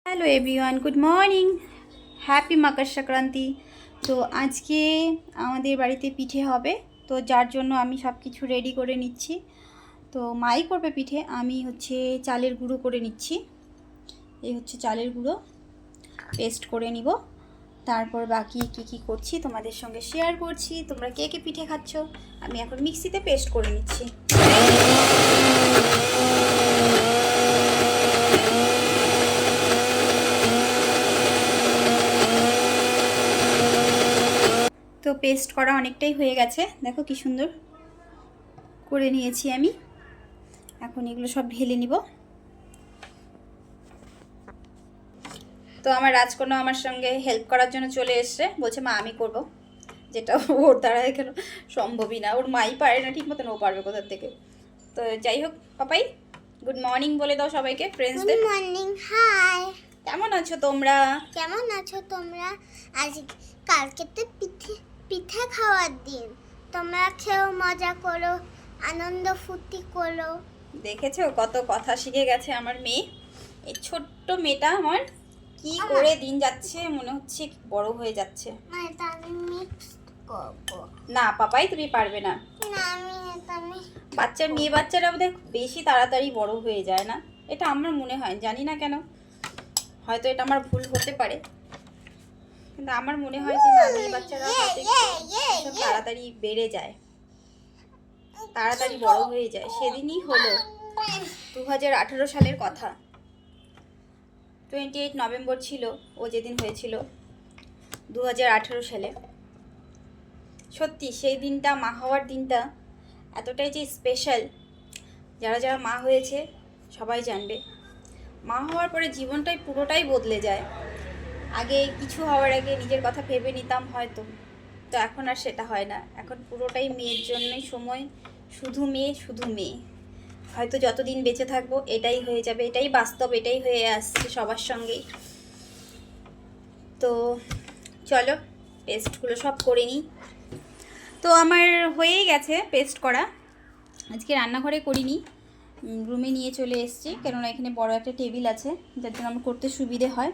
Hello everyone, good morning, happy Makar Sankranti. তো আজকে আমাদের বাড়িতে পিঠে হবে, তো যার জন্য আমি সব কিছু রেডি করে নিচ্ছি। তো মাই করবে পিঠে, আমি হচ্ছে চালের গুঁড়ো করে নিচ্ছি। এই হচ্ছে চালের গুঁড়ো, পেস্ট করে নিব। তারপর বাকি কি করছি তোমাদের সঙ্গে শেয়ার করছি। তোমরা কে কে পিঠে খাচ্ছ, আমি এখন মিক্সিতে পেস্ট করে নিচ্ছি। তো পেস্ট করা অনেকটাই হয়ে গেছে, দেখো কি সুন্দর করে নিয়েছি আমি। এখন এগুলো সব ঢেলে নিব। তো আমার রাজকন্যা আমার সঙ্গে হেল্প করার জন্য চলে এসছে, বলছে মা আমি করব, যেটা ওর দ্বারা এখানে সম্ভবই না। ওর মাই পারে না ঠিক মতন, ও পারবে কোথার থেকে। তো যাই হোক, পাপাই গুড মর্নিং বলে দাও সবাইকে, ফ্রেন্ডসদের। Good morning, high. কেমন আছো তোমরা? কেমন আছো তোমরা? আজ কালকে তো পিঠে খাওয়ার দিন। তোমরা খেও, মজা করো, আনন্দ ফুর্তি করো। দেখেছো কত কথা শিখে গেছে আমার মেয়ে। এই ছোট্ট মেয়েটা আমার কি করে দিন যাচ্ছে, মনে হচ্ছে বড় হয়ে যাচ্ছে। এটা আমি মিক্স করবো। না পাপাই, তুমি পারবে না। না, আমি মেয়ে বাচ্চারা বোধহয় বেশি তাড়াতাড়ি বড় হয়ে যায় না, এটা আমার মনে হয়, জানি না কেন, হয়তো এটা আমার ভুল হতে পারে, কিন্তু আমার মনে হয় যে না, মেয়ে বাচ্চারা হয়তো একটু তাড়াতাড়ি বেড়ে যায়, তাড়াতাড়ি বড় হয়ে যায়। সেদিনই হলো 2018 সালের কথা, 28 নভেম্বর ছিল ও যেদিন হয়েছিল 2018 সালে। সত্যি সেই দিনটা, মা হওয়ার দিনটা এতটাই যে স্পেশাল, যারা যারা মা হয়েছে সবাই জানবে। মা হওয়ার পরে জীবনটাই পুরোটাই বদলে যায়। আগে কিছু হওয়ার আগে নিজের কথা ভেবে নিতাম হয়তো, তো এখন আর সেটা হয় না। এখন পুরোটাই মেয়ের জন্যই সময়, শুধু মেয়ে শুধু মেয়ে। হয়তো যতদিন বেঁচে থাকবো এটাই হয়ে যাবে, এটাই বাস্তব, এটাই হয়ে আসছে সবার সঙ্গেই। তো চলো পেস্টগুলো সব করে নিই। তো আমার হয়েই গেছে পেস্ট করা। আজকে রান্নাঘরে করিনি, রুমে নিয়ে চলে এসেছি, কেননা এখানে বড় একটা টেবিল আছে, যার জন্য আমার করতে সুবিধে হয়।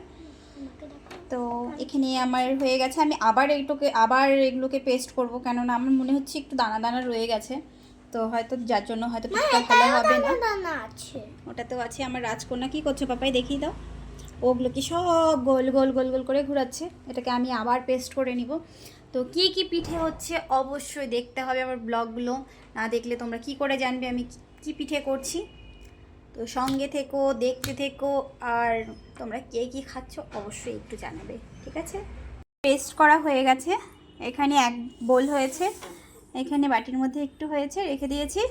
তো এখানে আমার হয়ে গেছে, আমি আবার এগুলোকে পেস্ট করব, কেননা আমার মনে হচ্ছে একটু দানা দানা রয়ে গেছে, তো হয়তো যার জন্য হয়তো পিঠটা ভালো হবে না। দানা আছে, ওটাতেও আছে। আমার রাজকন্যা কি করছে পাপাই দেখিয়ে দাও। ওগুলোকে সব গোল গোল গোল গোল করে ঘোরাচ্ছে, এটাকে আমি আবার পেস্ট করে নিব। তো কি পিঠে হচ্ছে অবশ্যই দেখতে হবে আমার ব্লগগুলো, না দেখলে তোমরা কি করে জানবে আমি কি পিঠে করছি। তো সঙ্গে থেকো, দেখতে থেকো, আর তোমরা কে কী খাচ্ছ অবশ্যই একটু জানাবে, ঠিক আছে? পেস্ট করা হয়ে গেছে, এখানে এক বোল হয়েছে, এখানে বাটির মধ্যে একটু হয়েছে, রেখে দিয়েছি।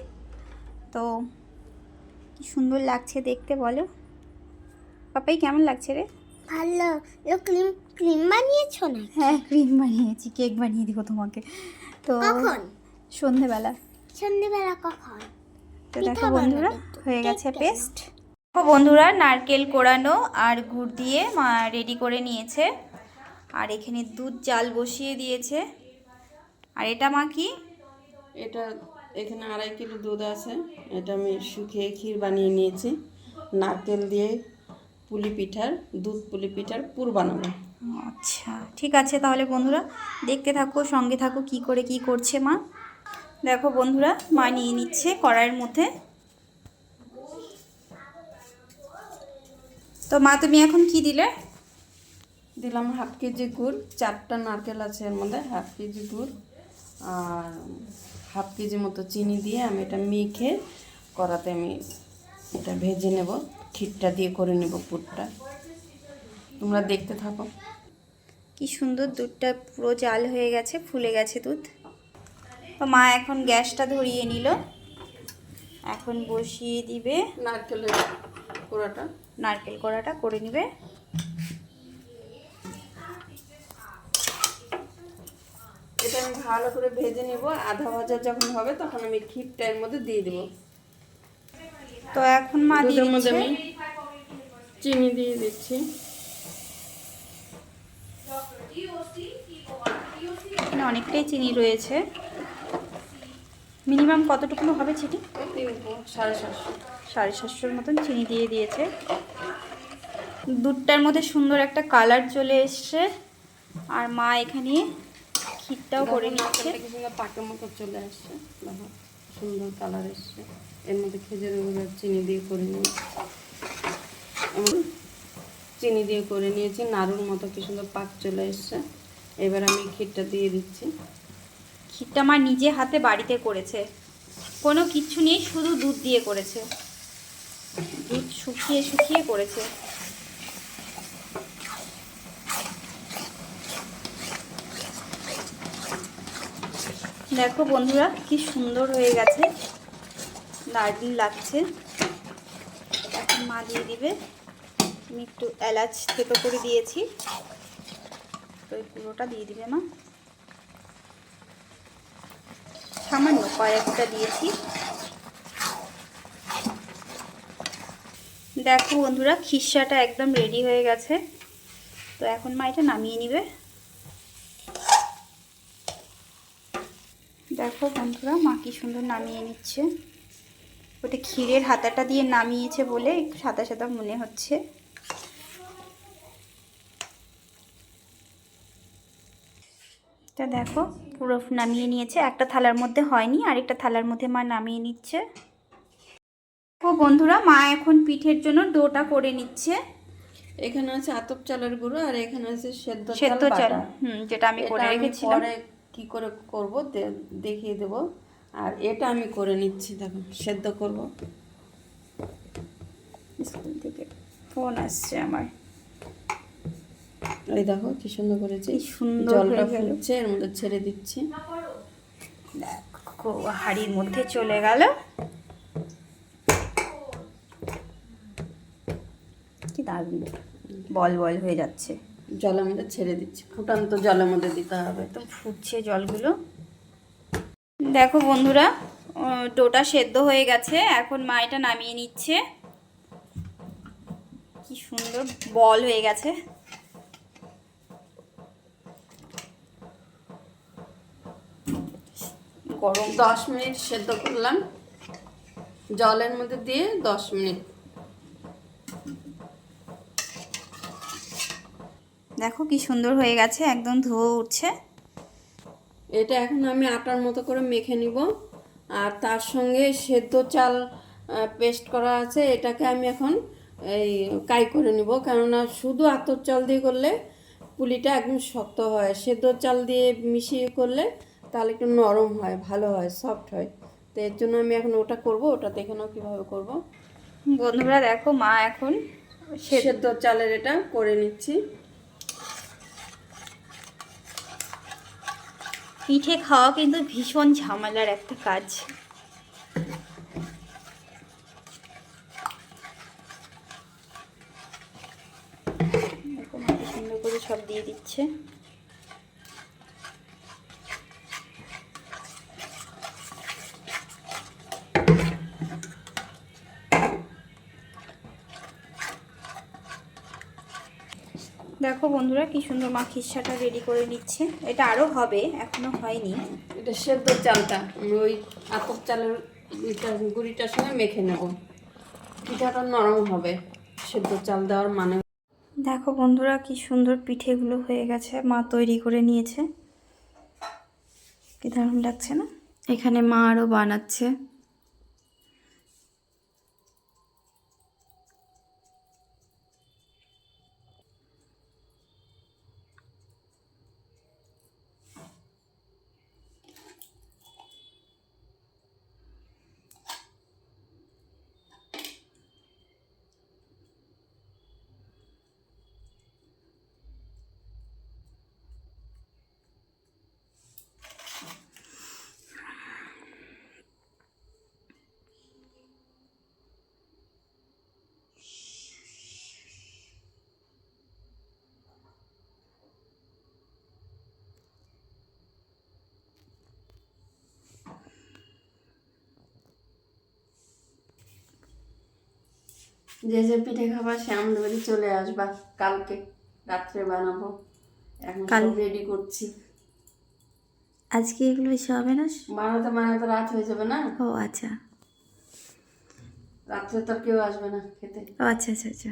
তো কি সুন্দর লাগছে দেখতে, বলো পাপাই কেমন লাগছে রে? ভালো। ক্রিম ক্রিম বানিয়েছো না? হ্যাঁ, ক্রিম বানিয়েছি, কেক বানিয়ে দিব তোমাকে। তো কখন? সন্ধেবেলা। সন্ধ্যেবেলা কখন? তো দেখো বন্ধুরা, হয়ে গেছে পেস্ট। দেখো বন্ধুরা, নারকেল কোড়ানো আর গুড় দিয়ে মা রেডি করে নিয়েছে, আর এখানে দুধ জাল বসিয়ে দিয়েছে। আর এটা মা কি? এটা এখানে 2.5 কিলো দুধ আছে, এটা আমি শুকিয়ে ক্ষীর বানিয়ে নিয়েছি। নারকেল দিয়ে দুধ পুলি পিঠার পুর বানাবো। আচ্ছা ঠিক আছে, তাহলে বন্ধুরা দেখতে থাকো, সঙ্গে থাকো কি করে কি করছে মা। দেখো বন্ধুরা, মা নিয়ে নিচ্ছে কড়াইয়ের মধ্যে। তো মা তুমি এখন কি দিলে? দিলাম 1/2 কেজি গুড়, 4টা নারকেল আছে এর মধ্যে, 1/2 কেজি গুড় আর 1/2 কেজি মতো চিনি দিয়ে আমি এটা মেখে কড়াতে আমি এটা ভেজে নেব, ক্ষীরটা দিয়ে করে নেব পুরটা। তোমরা দেখতে থাকো। কি সুন্দর দুধটা পুরো জাল হয়ে গেছে, ফুলে গেছে দুধ। তো মা এখন গ্যাসটা ধরিয়ে নিল, এখন বসিয়ে দিবে নারকেলের কোড়াটা, নারকেল কোড়াটা করে নিবে। এটা আমি ভালো করে ভেজে নেব, আধা ভাজা যখন হবে তখন আমি ক্ষীরটা এর মধ্যে দিয়ে দেবো। তো এখন মা দিয়ে দুধের মধ্যে দিচ্ছে, আমি চিনি দিয়ে দিচ্ছি। এখানে অনেকটাই চিনি রয়েছে, মিনিমাম কতটুকু হবে চিনি? 750 750 মতন চিনি দিয়ে দিয়েছে। দুধটার মধ্যে সুন্দর একটা কালার চলে এসছে। আর মা এখানে ক্ষীরটাও করে নিচ্ছে। পাকের মতো চলে আসছে, দেখো সুন্দর কালার এসছে। এর মধ্যে খেজুরের গুঁড়ো চিনি দিয়ে করে নিয়েছি, চিনি দিয়ে করে নিয়েছি। নাড়ুর মতো কি সুন্দর পাক চলে এসছে। এবার আমি ক্ষীরটা দিয়ে দিচ্ছি। ক্ষীরটা মা নিজে হাতে বাড়িতে করেছে, কোনো কিচ্ছু নেই, শুধু দুধ দিয়ে করেছে। দুধ শুকিয়ে শুকিয়ে করেছে। দেখো বন্ধুরা কি সুন্দর হয়ে গেছে, দারুণ লাগছে। এখন মা দিয়ে দিবে। আমি একটু এলাচ থেতো করে দিয়েছি, তো এই পুরোটা দিয়ে দিবে মা। সামান্য কয়েকটা দিয়েছি। দেখো বন্ধুরা খিরসাটা একদম রেডি হয়ে গেছে। তো এখন মা এটা নামিয়ে নিবে। দেখো বন্ধুরা মা কি সুন্দর নামিয়ে নিচ্ছে। ওটা ক্ষীরের হাতাটা দিয়ে নামিয়েছে বলে একটু সাদা সাদা মনে হচ্ছে। এটা দেখো পুরো নামিয়ে নিয়েছে। একটা থালার মধ্যে হয়নি, আরেকটা থালার মধ্যে মা নামিয়ে নিচ্ছে। ও বন্ধুরা মা এখন পিঠের জন্য ডোটা করে নিচ্ছে। এখানে আছে আতপ চালের গুঁড়ো আর এখানে আছে সেদ্ধ সেদ্ধ চাল, বাটা। যেটা আমি করে রেখেছিলাম। পরে কি করে করব দেখিয়ে দেব। আর এটা আমি করে নিচ্ছি, দেখো সেদ্ধ করব। স্কুল থেকে ফোন আসছে আমার। এই দেখো কি সুন্দর করেছি, কি সুন্দর জলটা হয়ে গেল। ফুটছে, এর মধ্যে ছেড়ে দিচ্ছি। দেখো হাঁড়ির মধ্যে চলে গেল। কি দারুণ বল বল হয়ে যাচ্ছে। জলের মধ্যে ছেড়ে দিচ্ছি, ফুটান্ত জলের মধ্যে দিতে হবে। একদম ফুটছে জলগুলো। দেখো বন্ধুরা ডোটা সেদ্ধ হয়ে গেছে। এখন মা এটা নামিয়ে নিচ্ছে। কি সুন্দর বল হয়ে গেছে। গরম 10 মিনিট সেদ্ধ করলাম জলের মধ্যে দিয়ে, 10 মিনিট। দেখো কি সুন্দর হয়ে গেছে, একদম ধোয়া উঠছে। এটা এখন আমি আটার মতো করে মেখে নিব। আর তার সঙ্গে সেদ্ধ চাল পেস্ট করা আছে, এটাকে আমি এখন এই কাই করে নিব। কেননা শুধু আতপ চাল দিয়ে করলে পুলিটা একদম শক্ত হয়, সেদ্ধ চাল দিয়ে মিশিয়ে করলে তাহলে একটু নরম হয়, ভালো হয়, সফট হয়। তো এর জন্য আমি এখন ওটা করব। ওটা দেখে নাও কীভাবে করব। বন্ধুরা দেখো মা এখন সেদ্ধ চালের এটা করে নিচ্ছি। পিঠে খাওয়া কিন্তু ভীষণ ঝামেলার একটা কাজ। এরকম সুন্দর করে সব দিয়ে দিচ্ছে। দেখো বন্ধুরা কি সুন্দর মা খিরসাটা রেডি করে নিচ্ছে। এটা আরও হবে, এখনো হয়নি। এটা সেদ্ধ চালটা আমি ওই আতপ চালের গুঁড়িটার সঙ্গে মেখে নেব, পিঠাটা নরম হবে সেদ্ধ চাল দেওয়ার মানে। দেখো বন্ধুরা কি সুন্দর পিঠেগুলো হয়ে গেছে, মা তৈরি করে নিয়েছে। কি দারুণ লাগছে না? এখানে মা আরও বানাচ্ছে। যে যে পিঠে খাবার সে আমাদের বাড়ি চলে আসবা, কালকে রাত্রে বানাবো। এখন সব রেডি করছি। আজকে এগুলো বেশি হবে না? বানাতে বানাতে রাত হয়ে যাবে না? ও আচ্ছা, রাত্রে তো কেউ আসবে না খেতে। ও আচ্ছা আচ্ছা আচ্ছা।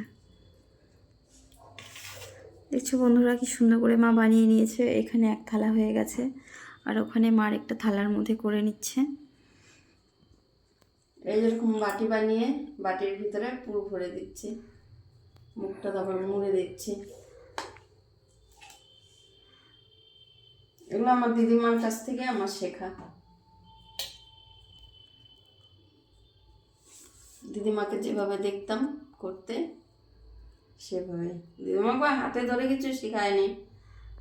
দেখছো বন্ধুরা কি সুন্দর করে মা বানিয়ে নিয়েছে। এখানে এক থালা হয়ে গেছে আর ওখানে মার একটা থালার মধ্যে করে নিচ্ছে। এই যেরকম বাটি বানিয়ে বাটির ভিতরে পুরো ভরে দিচ্ছি, মুখটা তারপর মুড়ে দিচ্ছি। এগুলো আমার দিদিমার কাছ থেকে আমার শেখা। দিদিমাকে যেভাবে দেখতাম করতে সেভাবে। দিদিমাকে হাতে ধরে কিছু শেখায়নি,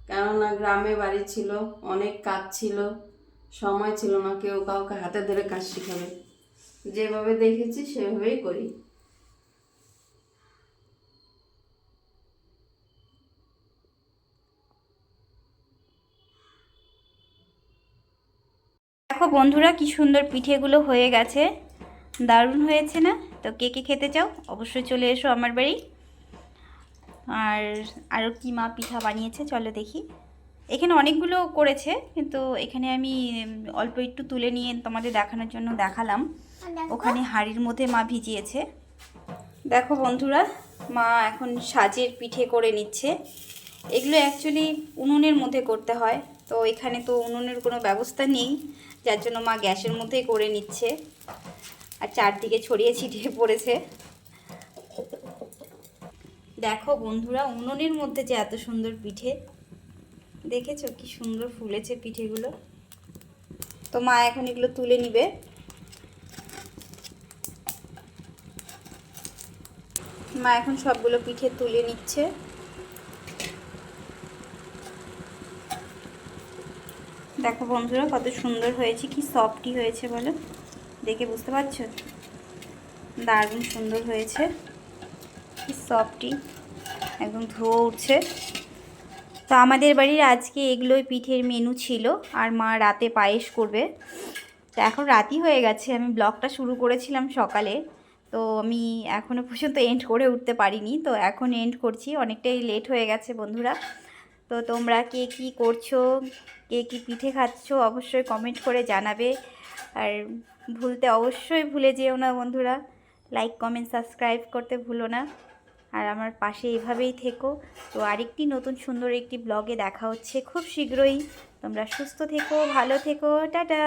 কেননা গ্রামে বাড়ি ছিল, অনেক কাজ ছিল, সময় ছিল না কেউ কাউকে হাতে ধরে কাজ শেখাবে। যেভাবে দেখেছি সেভাবেই করি। দেখো বন্ধুরা কি সুন্দর পিঠেগুলো হয়ে গেছে, দারুণ হয়েছে না? তো কে কে খেতে চাও অবশ্যই চলে এসো আমার বাড়ি। আর আরও কি মা পিঠা বানিয়েছে চলো দেখি। এখানে অনেকগুলো করেছে, কিন্তু এখানে আমি অল্প একটু তুলে নিয়ে তোমাদের দেখানোর জন্য দেখালাম। ওখানে হাঁড়ির মধ্যে মা ভিজিয়েছে। দেখো বন্ধুরা, মা এখন সাজের পিঠে করে নিচ্ছে। এগুলো অ্যাকচুয়ালি উনুনের মধ্যে করতে হয়, তো এখানে তো উনুনের কোনো ব্যবস্থা নেই, যার জন্য মা গ্যাসের মধ্যেই করে নিচ্ছে। আর চারদিকে ছড়িয়ে ছিটিয়ে পড়েছে। দেখো বন্ধুরা, উনুনের মধ্যে যে এত সুন্দর পিঠে, দেখেছো কি সুন্দর ফুলেছে পিঠেগুলো। তো মা এখন এগুলো তুলে নিবে। মা এখন সবগুলো পিঠে তুলে নিচ্ছে। দেখো বন্ধুরা কত সুন্দর হয়েছে, কি সফটই হয়েছে বলো, দেখে বুঝতে পারছো? দারুণ সুন্দর হয়েছে, কি সফটই, একদম ধোয়া উঠছে। তো আমাদের বাড়ির আজকে এগুলোই পিঠের মেনু ছিল। আর মা রাতে পায়েস করবে। তো এখন রাতই হয়ে গেছে, আমি ব্লগটা শুরু করেছিলাম সকালে, তো আমি এখনও পর্যন্ত এন্ড করে উঠতে পারিনি। তো এখন এন্ড করছি, অনেকটাই লেট হয়ে গেছে বন্ধুরা। তো তোমরা কে কী করছো, কে কী পিঠে খাচ্ছো অবশ্যই কমেন্ট করে জানাবে। আর অবশ্যই ভুলে যেও না বন্ধুরা, লাইক কমেন্ট সাবস্ক্রাইব করতে ভুলো না। আর আমার পাশে এভাবেই থেকো। তো আরেকটি নতুন সুন্দর একটি ব্লগে দেখা হচ্ছে খুব শীঘ্রই। তোমরা সুস্থ থেকো, ভালো থেকো, টাটা।